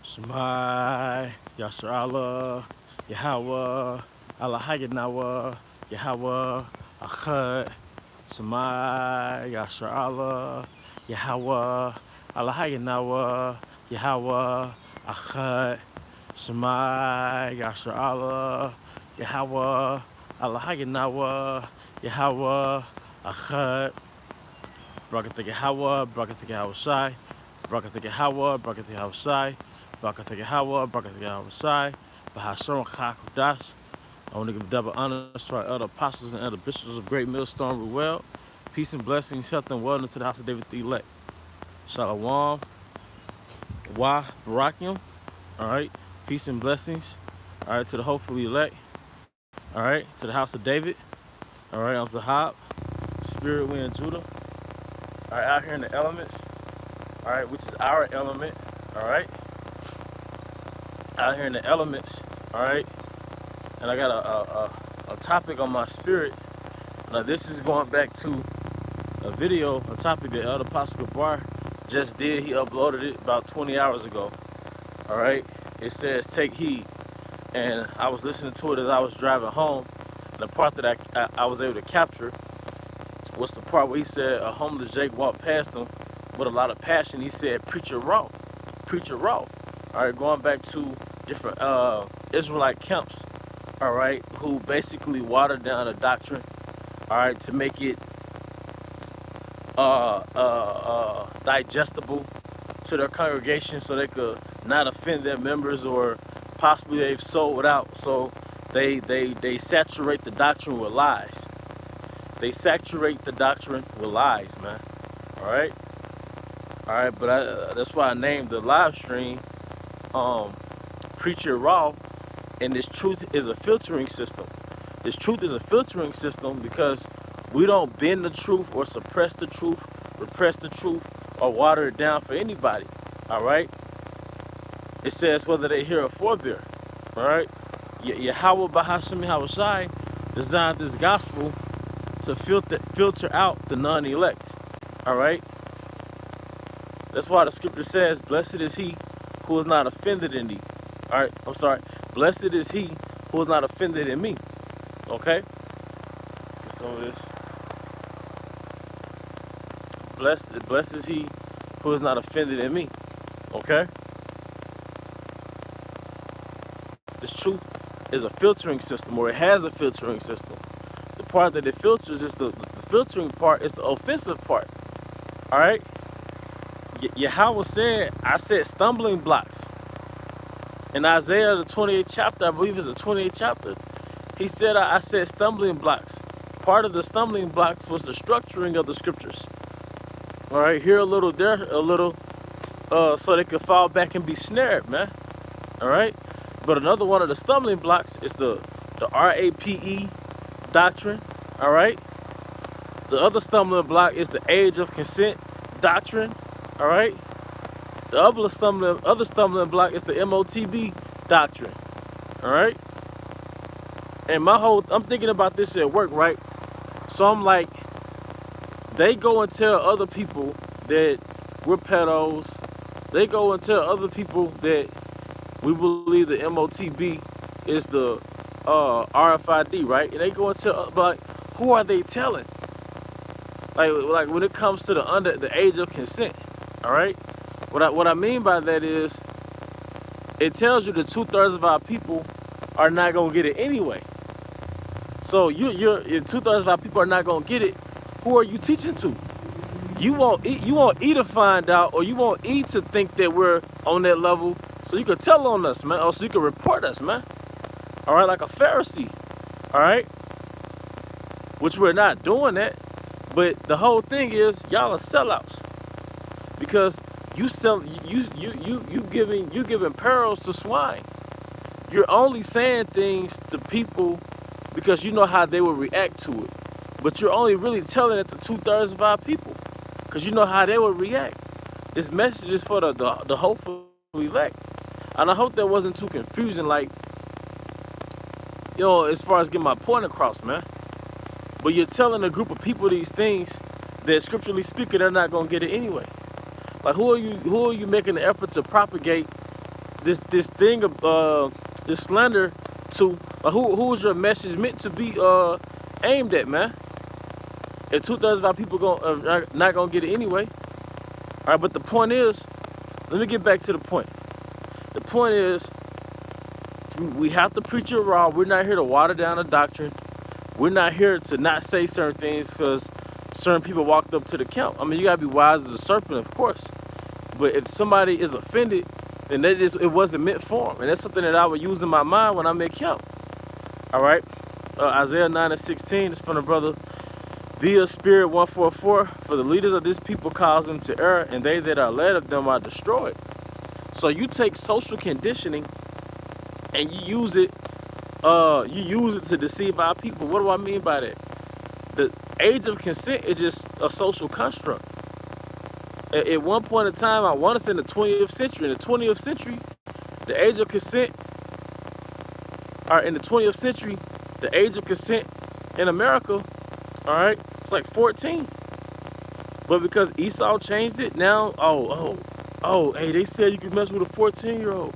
Shemai, Yasser Allah, Yahweh, Allah Hayanawa, Yahweh, Achad, Shemai, Yasser Allah, Yahweh, Allah Hayanawa, Yahweh, Achad, Shemai, Yasser Allah, Yahweh, Allah Hayanawa, Yahweh, Achad, Brakatha Yahweh, Brakatha Yahweh Shai, Brakatha Yahweh, Brakatha Yahweh Shai, Brakatha Yahweh, Brakatha Yahweh Shai, Bahasharon Chakudash. I want to give double honor to our other apostles and other bishops of Great Millstone Ruel. Peace and blessings, health and wellness to the house of David the elect. Shalom, Wa Barakim. All right, peace and blessings. All right, to the hopefully elect. All right, to the house of David. All right, I'm Zahab, Spirit Wind Judah. All right, out here in the elements. All right, which is our element. All right, out here in the elements. All right, and I got a topic on my spirit. Now this is going back to a video, a topic that Elder Apostle Gabar just did. He uploaded it about 20 hours ago. All right, it says take heed, and I was listening to it as I was driving home. And the part that I was able to capture was the part where he said a homeless Jake walked past him with a lot of passion. He said, "Preacher raw, preacher raw." All right, going back to different Israelite camps. All right, who basically watered down the doctrine. All right, to make it digestible to their congregation, so they could not offend their members, or possibly they've sold out. So they saturate the doctrine with lies. They saturate the doctrine with lies, man. All right. All right, but that's why I named the live stream Preacher Raw, and this truth is a filtering system. This truth is a filtering system because we don't bend the truth or suppress the truth, repress the truth, or water it down for anybody. All right? It says whether they hear or forbear. All right? Yahweh Bahasham Yahweh Shai designed this gospel to filter out the non-elect. All right? That's why the scripture says, blessed is he who is not offended in thee. All right, I'm sorry. Blessed is he who is not offended in me. Okay? Get some of this. Blessed is he who is not offended in me. Okay? This truth is a filtering system, or it has a filtering system. The part that it filters is the filtering part is the offensive part. All right? Yahweh said, I said stumbling blocks. In Isaiah, the 28th chapter, I believe it's the 28th chapter, he said, I said stumbling blocks. Part of the stumbling blocks was the structuring of the scriptures. All right, here a little, there a little, so they could fall back and be snared, man. All right? But another one of the stumbling blocks is the RAPE doctrine. All right? The other stumbling block is the age of consent doctrine. All right? The other stumbling block is the MOTB doctrine. All right? And I'm thinking about this at work, right? So I'm like, they go and tell other people that we're pedos. They go and tell other people that we believe the MOTB is the RFID, right? And they go and tell, but who are they telling? Like when it comes to the age of consent, all right? What I mean by that is, it tells you that 2/3 of our people are not gonna get it anyway. So if 2/3 of our people are not gonna get it, who are you teaching to? You want E to find out, or you want E to think that we're on that level, so you could tell on us, man, or so you can report us, man. All right, like a Pharisee. All right, which we're not doing that. But the whole thing is, y'all are sellouts, because you giving pearls to swine. You're only saying things to people because you know how they will react to it. But you're only really telling it to 2/3 of our people, because you know how they will react. This message is for the hopeful elect. And I hope that wasn't too confusing, like, as far as getting my point across, man. But you're telling a group of people these things that, scripturally speaking, they're not gonna get it anyway. Like, who are you making the effort to propagate this thing of this slander to who is your message meant to be aimed at, man? If 2/3 of our people are not gonna get it anyway. All right, but the point is, let me get back to the point. The point is, we have to preach it raw. We're not here to water down the doctrine. We're not here to not say certain things because certain people walked up to the camp. I mean, you gotta be wise as a serpent, of course. But if somebody is offended, then it wasn't meant for them. And that's something that I would use in my mind when I'm at camp. All right? Isaiah 9:16 is from the brother via Spirit 144. For the leaders of this people cause them to err, and they that are led of them are destroyed. So you take social conditioning and you use it to deceive our people. What do I mean by that? The age of consent is just a social construct. At one point in time, I want to say in the 20th century. In the 20th century, the age of consent, or in the 20th century, the age of consent in America, all right, it's like 14. But because Esau changed it, now, hey, they said you could mess with a 14-year-old.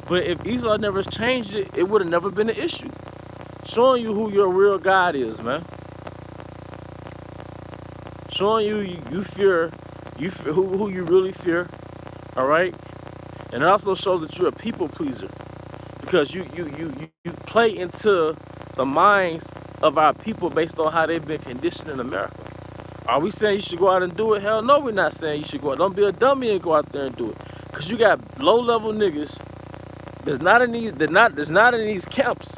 But if Esau never changed it, it would have never been an issue. Showing you who your real God is, man. Showing you fear who you really fear, all right? And it also shows that you're a people pleaser because you play into the minds of our people based on how they've been conditioned in America. Are we saying you should go out and do it? Hell no, we're not saying you should go out. Don't be a dummy and go out there and do it. Because you got low-level niggas that's not in these camps,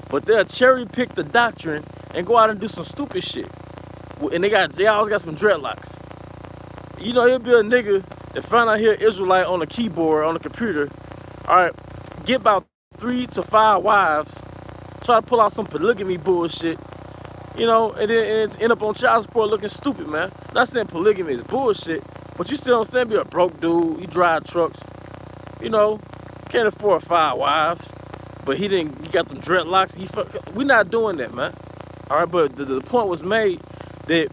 but they'll cherry-pick the doctrine and go out and do some stupid shit. And they always got some dreadlocks. You know, he'll be a nigga that find out here Israelite on a keyboard, on a computer. All right, get about 3 to 5 wives, try to pull out some polygamy bullshit, you know, and then end up on child support looking stupid, man. Not saying polygamy is bullshit, but you still don't say be a broke dude. He drive trucks, you know, can't afford 5 wives, but he got them dreadlocks. We're not doing that, man. All right, but the point was made that,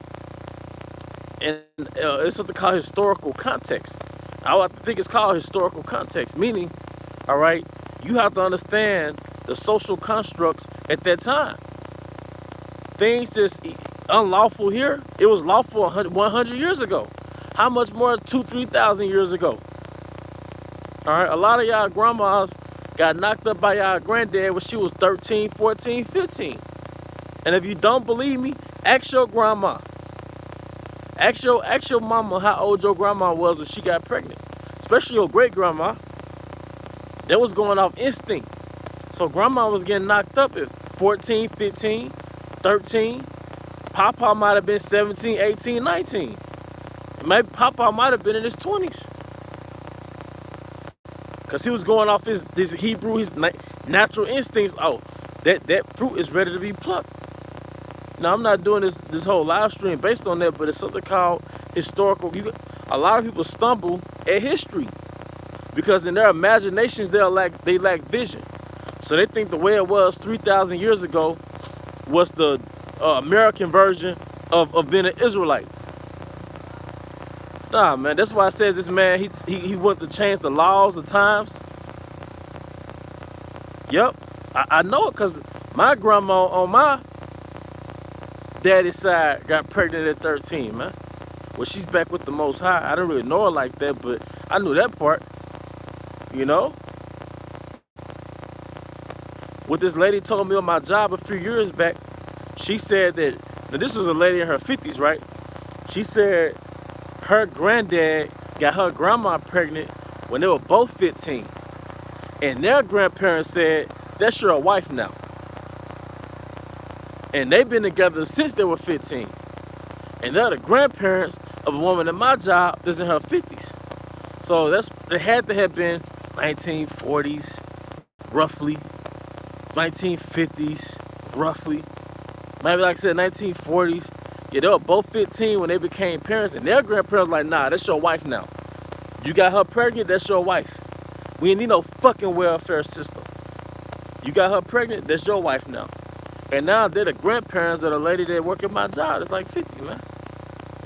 and it's something called historical context. I think it's called historical context, meaning, all right, you have to understand the social constructs at that time. Things that's unlawful here, it was lawful 100 years ago. How much more 2,000-3,000 years ago? All right, a lot of y'all grandmas got knocked up by y'all granddad when she was 13, 14, 15. And if you don't believe me, ask your grandma. Ask your mama how old your grandma was when she got pregnant. Especially your great grandma. That was going off instinct. So grandma was getting knocked up at 14, 15, 13. Papa might have been 17, 18, 19. Maybe Papa might have been in his 20s. Because he was going off his Hebrew, his natural instincts. Oh, that fruit is ready to be plucked. Now, I'm not doing this whole live stream based on that, but it's something called historical. A lot of people stumble at history because in their imaginations, they lack vision. So they think the way it was 3,000 years ago was the American version of being an Israelite. Nah, man, that's why it says this man, he wanted to change the laws of times. Yep, I know it because my grandma on my daddy's side got pregnant at 13, man. Well, she's back with the Most High. I didn't really know her like that, but I knew that part, you know? What this lady told me on my job a few years back, she said that, now this was a lady in her 50s, right? She said her granddad got her grandma pregnant when they were both 15. And their grandparents said, that's your wife now. And they've been together since they were 15. And they're the grandparents of a woman at my job that's in her 50s. So it had to have been 1940s, roughly. 1950s, roughly. Maybe like I said, 1940s. Yeah, they were both 15 when they became parents. And their grandparents were like, nah, that's your wife now. You got her pregnant, that's your wife. We ain't need no fucking welfare system. You got her pregnant, that's your wife now. And now they're the grandparents of the lady that work at my job. It's like 50, man.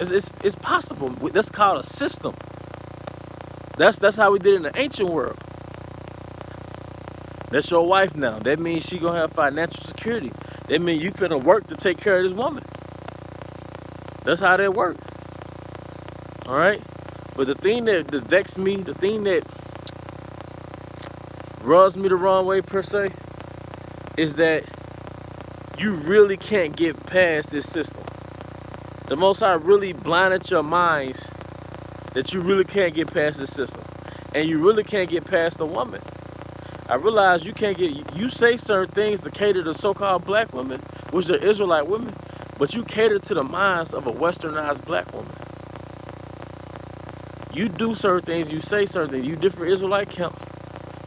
It's possible. That's called a system. That's how we did it in the ancient world. That's your wife now. That means she gonna have financial security. That means you finna work to take care of this woman. That's how that worked. All right? But the thing that vexed me, the thing that rubs me the wrong way per se, is that you really can't get past this system. The Most High really blinded your minds that you really can't get past this system. And you really can't get past a woman. I realize you can't get, you say certain things to cater to so-called black women, which are Israelite women, but you cater to the minds of a westernized black woman. You do certain things, you say certain things, you different Israelite camps.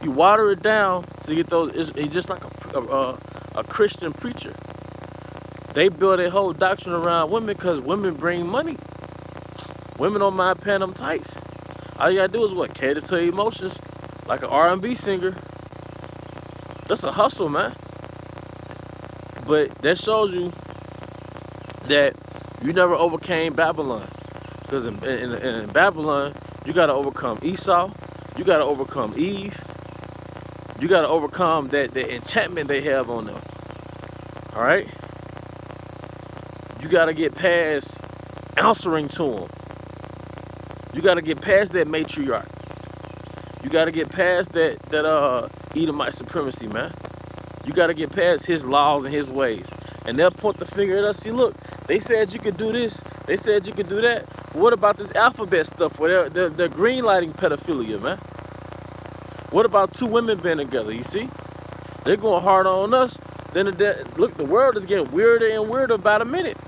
You water it down to get those, it's just like a Christian preacher. They build a whole doctrine around women because women bring money. Women don't mind paying them tights. All you gotta do is what? Cater to emotions like an R&B singer. That's a hustle, man. But that shows you that you never overcame Babylon. Because in Babylon, you got to overcome Esau. You got to overcome Eve. You got to overcome the enchantment they have on them. All right? You got to get past answering to them. You got to get past that matriarch. You got to get past that Edomite supremacy, man. You got to get past his laws and his ways. And they'll point the finger at us. See, look, they said you could do this. They said you could do that. What about this alphabet stuff where they're green lighting pedophilia, man? What about two women being together, you see? They're going harder on us. Look, the world is getting weirder and weirder by the minute.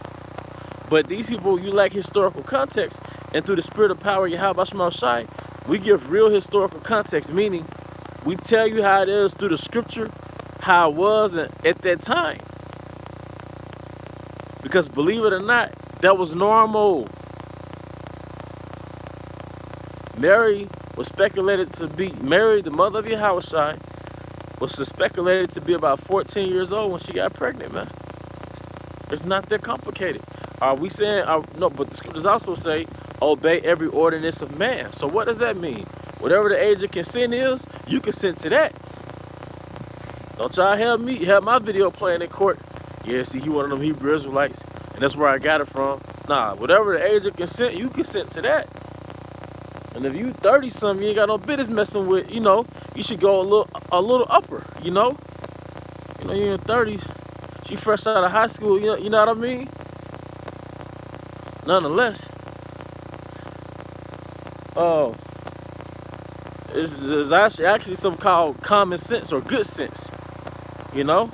But these people, you lack historical context. And through the spirit of power, Yahweh Shema Shai, we give real historical context, meaning we tell you how it is through the scripture, how it was at that time. Because believe it or not, that was normal. Mary was speculated to be, Mary, the mother of Yahushua, was speculated to be about 14 years old when she got pregnant, man. It's not that complicated. Are we saying, no, but the scriptures also say, obey every ordinance of man. So what does that mean? Whatever the age of consent is, you consent to that. Don't y'all have my video playing in court. Yeah, see, he one of them Hebrew Israelites, and that's where I got it from. Nah, whatever the age of consent, you consent to that. And if you 30-something, you ain't got no business messing with, you know, you should go a little upper, you know? You know, you're in 30s. She fresh out of high school, you know what I mean? Nonetheless, it's actually something called common sense or good sense, you know?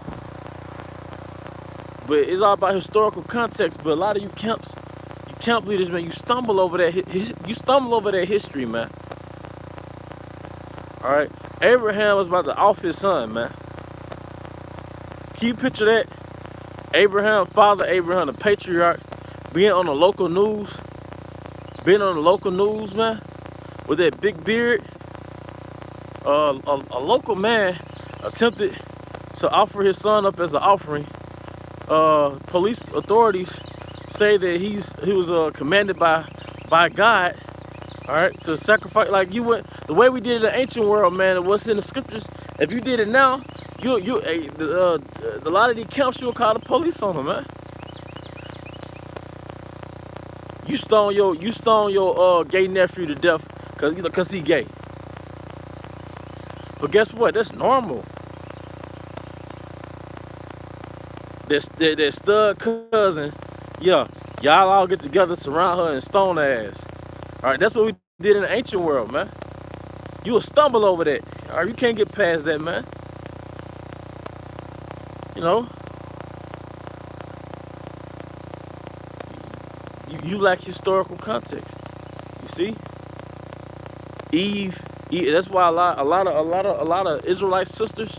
But it's all about historical context. But a lot of you camp leaders, man, you stumble over that history, man. All right, Abraham was about to off his son, man. Can you picture that? Abraham, Father Abraham, the patriarch, being on the local news, man, with that big beard. A local man attempted to offer his son up as an offering. Police authorities say that he was commanded by God, all right, to sacrifice. Like you went the way we did it in the ancient world, man. It was in the scriptures. If you did it now, a lot of these camps, you'll call the police on them, man. You stone your gay nephew to death cause he gay. But guess what? That's normal. That stud cousin, yeah, y'all all get together, surround her, and stone her ass. All right, that's what we did in the ancient world, man. You will stumble over that. All right, you can't get past that, man. You know, you lack historical context. You see, Eve. That's why a lot of Israelite sisters,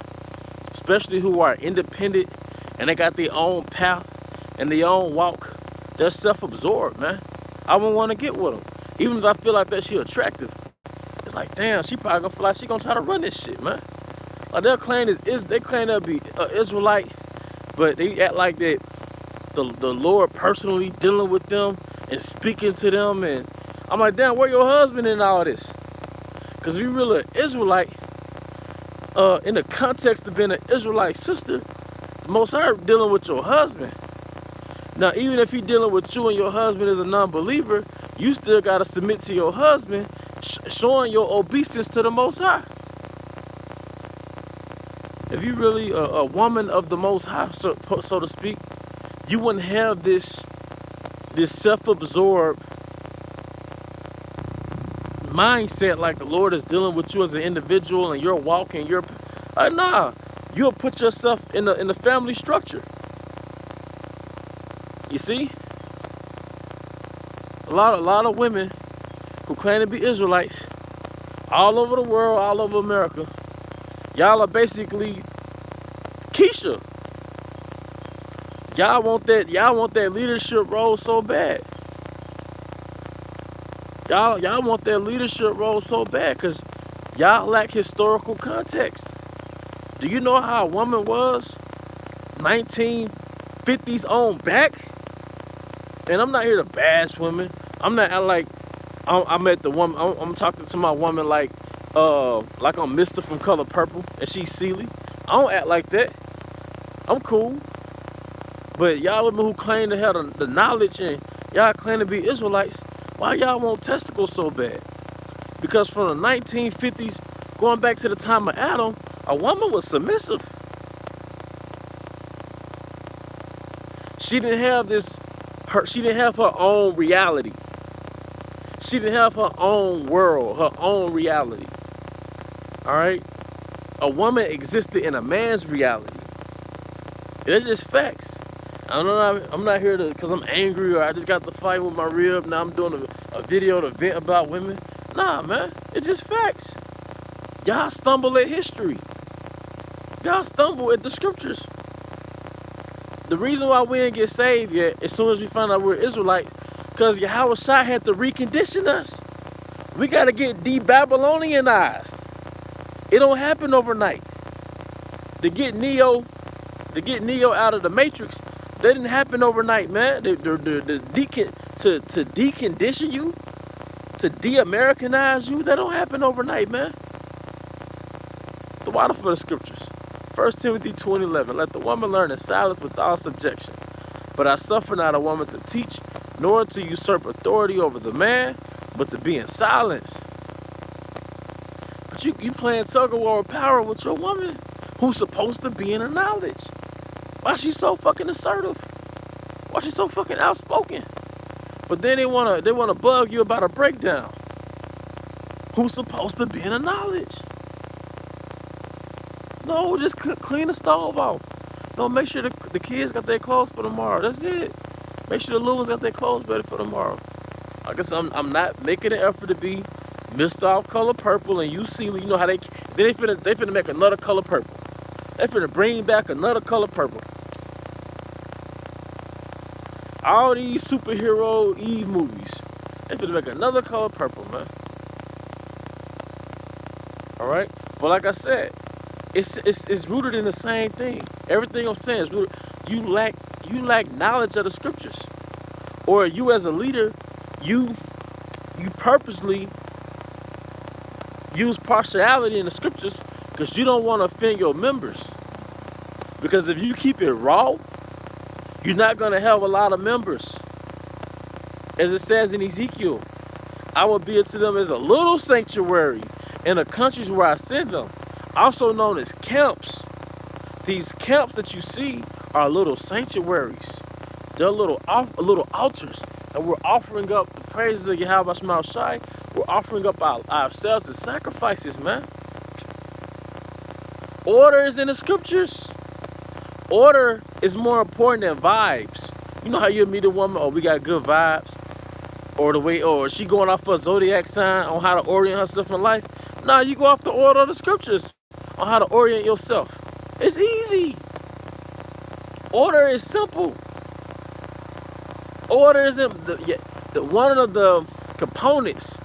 especially who are independent and they got their own path and their own walk, they're self-absorbed, man. I wouldn't want to get with them, even if I feel like that she attractive. It's like, damn, she probably gonna feel like she gonna try to run this shit, man. Like they claim they'll be Israelite, but they act like that the Lord personally dealing with them and speaking to them, and I'm like, damn, where your husband in all this? Because if you're really an Israelite, in the context of being an Israelite sister, the Most High dealing with your husband. Now, even if he's dealing with you and your husband is a non-believer, you still got to submit to your husband, showing your obeisance to the Most High. If you really a woman of the Most High, so to speak, you wouldn't have this self-absorbed mindset like the Lord is dealing with you as an individual and you're walking. Nah, you'll put yourself in the family structure. You see, a lot of women who claim to be Israelites all over the world, all over America, y'all are basically Keisha. Y'all want that leadership role so bad. Y'all want that leadership role so bad because y'all lack historical context. Do you know how a woman was 1950s on back? And I'm not here to bash women. I'm at the woman. I'm talking to my woman like I'm Mr. from Color Purple and she's Celie. I don't act like that. I'm cool. But y'all women who claim to have the knowledge and y'all claim to be Israelites, why y'all want testicles so bad? Because from the 1950s, going back to the time of Adam, a woman was submissive. She didn't have her own reality. She didn't have her own world, her own reality. All right? A woman existed in a man's reality. It's just facts. I'm not here because I'm angry or I just got the fight with my rib. Now I'm doing a video to vent about women. Nah, man. It's just facts. Y'all stumble at history. Y'all stumble at the scriptures. The reason why we didn't get saved yet, as soon as we found out we're Israelites, because Yahweh Shai had to recondition us. We got to get de-Babylonianized. It don't happen overnight. To get Neo out of the Matrix, that didn't happen overnight, man. To decondition you, to de-Americanize you, that don't happen overnight, man. The water for the scriptures. 1 Timothy 2:11. Let the woman learn in silence with all subjection. But I suffer not a woman to teach, nor to usurp authority over the man, but to be in silence. But you playing tug-of-war with power with your woman who's supposed to be in her knowledge. Why she so fucking assertive? Why she so fucking outspoken? But then they wanna bug you about a breakdown. Who's supposed to be in her knowledge? No, just clean the stove off. No, make sure the kids got their clothes for tomorrow. That's it. Make sure the little ones got their clothes ready for tomorrow. I guess I'm not making an effort to be Mr. Off Color Purple and you see, you know how they finna make another color purple. They finna bring back another color purple. All these superhero Eve movies, they finna make another color purple, man. All right, but like I said, it's rooted in the same thing. Everything I'm saying is rooted. You lack knowledge of the scriptures, or you as a leader, you purposely use partiality in the scriptures because you don't want to offend your members. Because if you keep it raw, you're not going to have a lot of members. As it says in Ezekiel, I will be to them as a little sanctuary in the countries where I send them, also known as camps. These camps that you see are little sanctuaries. They're little altars. And we're offering up the praises of Yahweh Shema Shai. We're offering up ourselves as sacrifices, man. Order is in the scriptures. Order is more important than vibes. You know how you meet a woman, we got good vibes? Or she going off her zodiac sign on how to orient herself in life? Nah, you go off the order of the scriptures on how to orient yourself. It's easy. Order is simple. Order is one of the components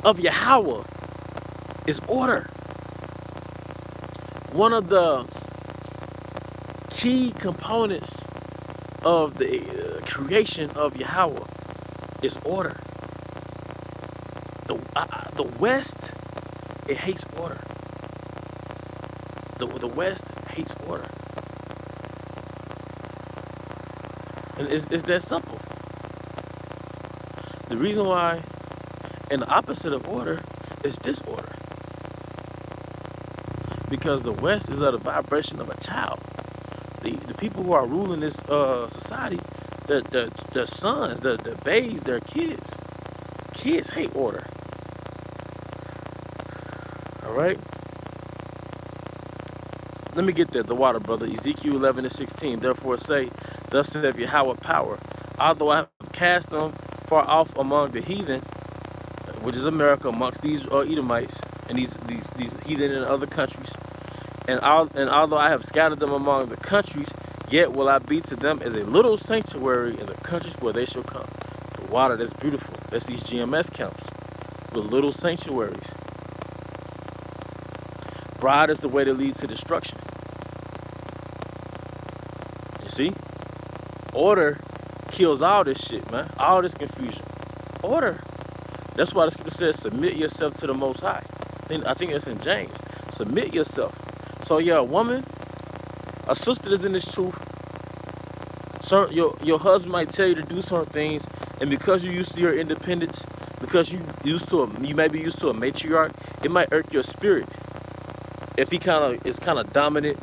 of Yahweh is order. One of the key components of the creation of Yahweh is order. The West It hates order. The West hates order. And it's that simple. The reason why, and the opposite of order is disorder. Because the West is at a vibration of a child. The people who are ruling this society, their sons, their babes, their kids. Kids hate order. All right? Let me get the water, brother. Ezekiel 11:16. Therefore say, thus saith Yahweh power. Although I have cast them far off among the heathen, which is America, amongst these Edomites and these heathen in other countries, and although I have scattered them among the countries, yet will I be to them as a little sanctuary in the countries where they shall come. The water, that's beautiful. That's these GMS camps with little sanctuaries. Broad is the way that leads to destruction. You see? Order kills all this shit, man. All this confusion. Order. That's why the scripture says, submit yourself to the Most High. I think it's in James. Submit yourself. So yeah, a woman, a sister that's in this truth, your husband might tell you to do certain things, and because you're used to your independence, because you may be used to a matriarch, it might irk your spirit. If he is kind of dominant,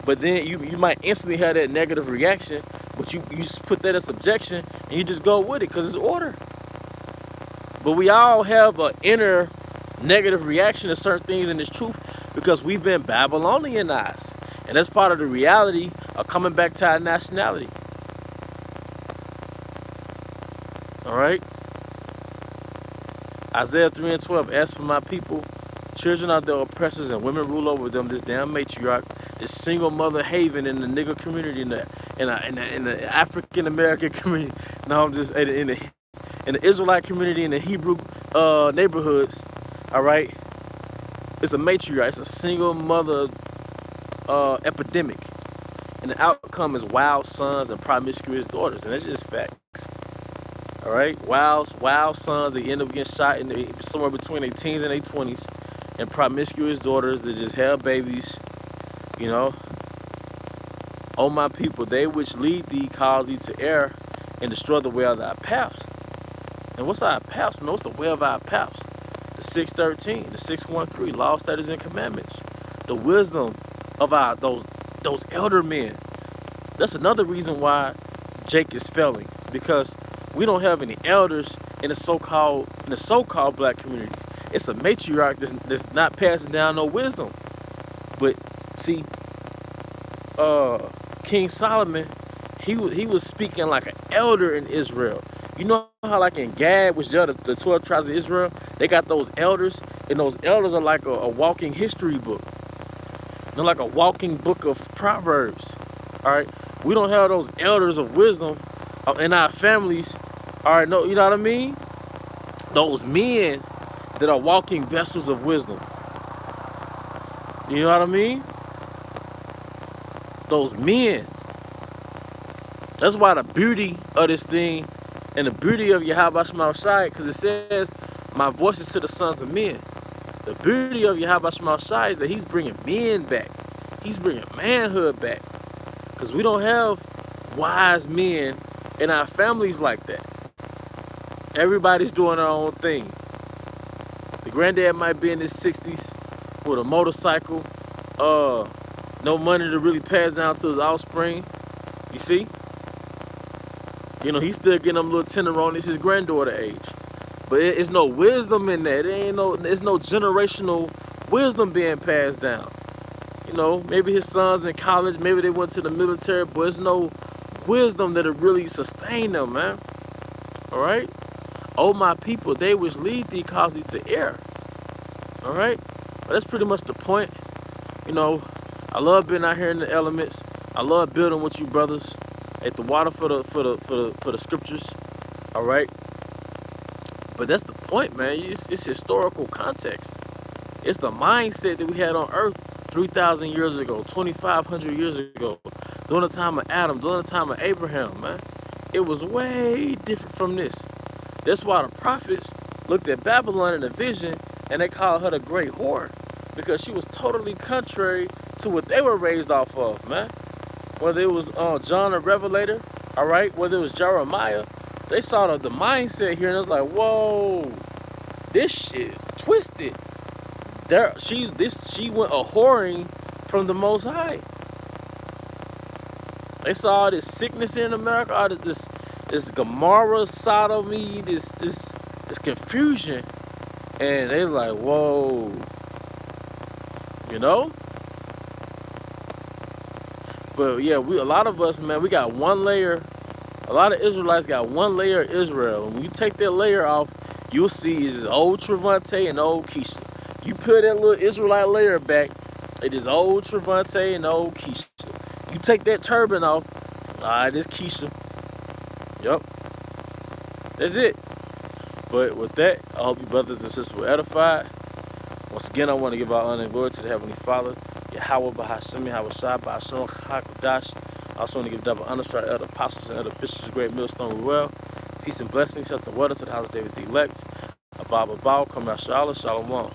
but then you might instantly have that negative reaction, but you just put that in subjection and you just go with it because it's order. But we all have an inner negative reaction to certain things in this truth because we've been Babylonianized. And that's part of the reality of coming back to our nationality. All right? Isaiah 3:12, as for my people, children are their oppressors and women rule over them. This damn matriarch, this single mother haven in the nigger community, in the African American community. No, I'm just in the Israelite community, in the Hebrew neighborhoods. All right, it's a matriarch. It's a single mother epidemic, and the outcome is wild sons and promiscuous daughters, and that's just facts. All right, wild sons, they end up getting shot somewhere between their teens and their 20s, and promiscuous daughters that just have babies, Oh my people, they which lead thee cause thee to err and destroy the way of thy paths. And what's our paths? No, what's the way of our paths? The 613, the 613, law, statutes, and commandments. The wisdom of those elder men. That's another reason why Jake is failing, because we don't have any elders in the so-called black community. It's a matriarch that's not passing down no wisdom. But see, King Solomon, he was speaking like an elder in Israel. You know how like in Gad, which are the 12 tribes of Israel, they got those elders, and those elders are like a walking history book. They're like a walking book of Proverbs. All right, we don't have those elders of wisdom in our families. All right, no, you know what I mean? Those men that are walking vessels of wisdom. You know what I mean? Those men. That's why the beauty of this thing and the beauty of Yahweh Shema Shai, because it says, my voice is to the sons of men. The beauty of Yahweh Shema Shai is that he's bringing men back. He's bringing manhood back. Because we don't have wise men in our families like that. Everybody's doing their own thing. The granddad might be in his 60s with a motorcycle, no money to really pass down to his offspring. You see? He's still getting them little tenderonis his granddaughter age. But it's no wisdom in that. It's no generational wisdom being passed down. Maybe his son's in college, maybe they went to the military, but there's no wisdom that'll really sustain them, man. All right? Oh, my people, they which lead thee cause thee to err. All right? But that's pretty much the point. I love being out here in the elements. I love building with you brothers at the water for the scriptures. All right? But that's the point, man. It's historical context. It's the mindset that we had on earth 3,000 years ago, 2,500 years ago, during the time of Adam, during the time of Abraham, man. It was way different from this. That's why the prophets looked at Babylon in a vision, and they called her the great whore because she was totally contrary to what they were raised off of, man. Whether it was John the Revelator, all right, whether it was Jeremiah, they saw the mindset here, and it was like, whoa, this shit is twisted. She went a whoring from the Most High. They saw all this sickness in America, all this Gomorrah, sodomy, this confusion, and they was like, whoa, you know. But yeah, a lot of us, man, we got one layer. A lot of Israelites got one layer of Israel, and when you take that layer off, you'll see is old Trevante and old Keisha. You peel that little Israelite layer back, it is old Trevante and old Keisha. You take that turban off, this Keisha. Yup. That's it. But with that, I hope you brothers and sisters were edified. Once again, I want to give our honor and glory to the Heavenly Father, Yahweh Bahashemi, Hawashai, Bahashon, Hakodash. I also want to give double honor to our elder apostles and elder bishops, great millstone Ruel. Peace and blessings, health and weather to the house of David the elect. Abba, come out, Shalom.